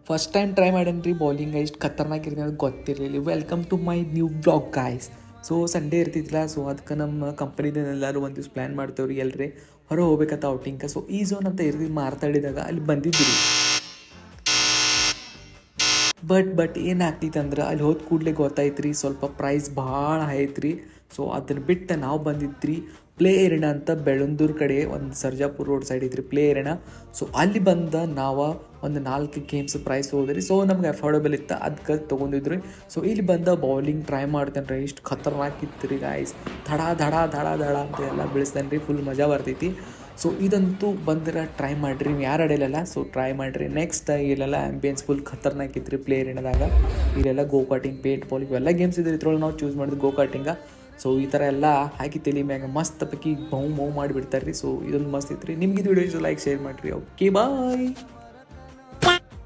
First time try ಮಾಡೇನಿ ರೀ bowling ಇಷ್ಟು ಖತರ್ನಾಕ್ ಇರ್ತೀನಿ ಅದು ಗೊತ್ತಿರಲಿಲ್ಲ. Welcome to my new blog guys. So Sunday ಇರ್ತಿದ್ದಿಲ್ಲ, ಸೊ ಅದಕ್ಕೆ ನಮ್ಮ ಕಂಪ್ನಿದ ಎಲ್ಲರೂ ಒಂದು ದಿವ್ಸ ಪ್ಲ್ಯಾನ್ ಮಾಡ್ತೇವೆ ರೀ ಎಲ್ಲರೇ ಹೊರ ಹೋಗ್ಬೇಕಂತ ಔಟಿಂಗ್. ಸೊ ಈ ಝೋನ್ ಅಂತ ಇರ್ತಿದ್ದು ಮಾರ್ತಾಡಿದಾಗ ಅಲ್ಲಿ ಬಂದಿದ್ವಿ. ಬಟ್ ಏನು ಆಗ್ತೈತೆ ಅಂದ್ರೆ ಅಲ್ಲಿ ಹೋದ ಕೂಡಲೇ ಗೊತ್ತಾಯ್ತು ರೀ ಸ್ವಲ್ಪ ಪ್ರೈಸ್ ಭಾಳ ಐತ್ರಿ. ಸೊ ಅದನ್ನು ಬಿಟ್ಟು ನಾವು ಬಂದಿದ್ರಿ ಪ್ಲೇ ಏರಿಯಾ ಅಂತ ಬೆಳ್ಳಂದೂರು ಕಡೆ ಒಂದು ಸರ್ಜಾಪುರ ರೋಡ್ ಸೈಡ್ ಇದ್ರಿ ಪ್ಲೇ ಏರಿಯಾ. ಸೊ ಅಲ್ಲಿ ಬಂದ ನಾವು ಒಂದು 4 ಗೇಮ್ಸ್ ಪ್ರೈಸ್ ಹೋದ್ರಿ. ಸೊ ನಮ್ಗೆ ಅಫೋರ್ಡಬಲ್ ಇತ್ತು, ಅದಕ್ಕೆ ತೊಗೊಂಡಿದ್ರಿ. ಸೊ ಇಲ್ಲಿ ಬಂದ ಬೌಲಿಂಗ್ ಟ್ರೈ ಮಾಡ್ತೇನೆ ರೀ. ಇಷ್ಟು ಖತರ್ನಾಕ್ ಇತ್ತು ರೀ ಗಾಯ್ಸ್. ಧಡ ಧಡ ಧಡ ಧಡ ಅಂತ ಎಲ್ಲ ಬೀಳಿಸ್ತೇನೆ ರೀ, ಫುಲ್ ಮಜಾ ಬರ್ತೈತಿ. ಸೊ ಇದಂತೂ ಬಂದ್ರೆ ಟ್ರೈ ಮಾಡಿರಿ, ಯಾರು ಅಡಿಯಲ್ಲ. ಸೊ ಟ್ರೈ ಮಾಡಿರಿ. ನೆಕ್ಸ್ಟ್ ಇಲ್ಲೆಲ್ಲ ಆ್ಯಂಬಿಯನ್ಸ್ ಫುಲ್ ಖತರ್ನಾಕ್ ಇತ್ತು ರೀ ಪ್ಲೇ ಏರಿಯಾದಾಗ. ಇಲ್ಲೆಲ್ಲ ಗೋ ಕಾರ್ಟಿಂಗ್, ಪೇಂಟ್ ಬಾಲ್ ಇವೆಲ್ಲ ಗೇಮ್ಸ್ ಇದ್ರಿ. ಇದ್ರೊಳಗೆ ನಾವು ಚೂಸ್ ಮಾಡಿದ್ವಿ ಗೋ ಕಾರ್ಟಿಂಗ. ಸೊ ಈ ಥರ ಎಲ್ಲ ಹಾಕಿ ತಲೆ ಮ್ಯಾಗ ಮಸ್ತ್ ಪೈಕಿ ಮೌ ಮಾಡಿಬಿಡ್ತಾರೆ ರೀ. ಸೊ ಇದೊಂದು ಮಸ್ತ್ ಇತ್ತು ರೀ. ನಿಮ್ಗೆ ಇದು ವಿಡಿಯೋ ಲೈಕ್ ಶೇರ್ ಮಾಡಿರಿ. ಓಕೆ ಬಾಯ್.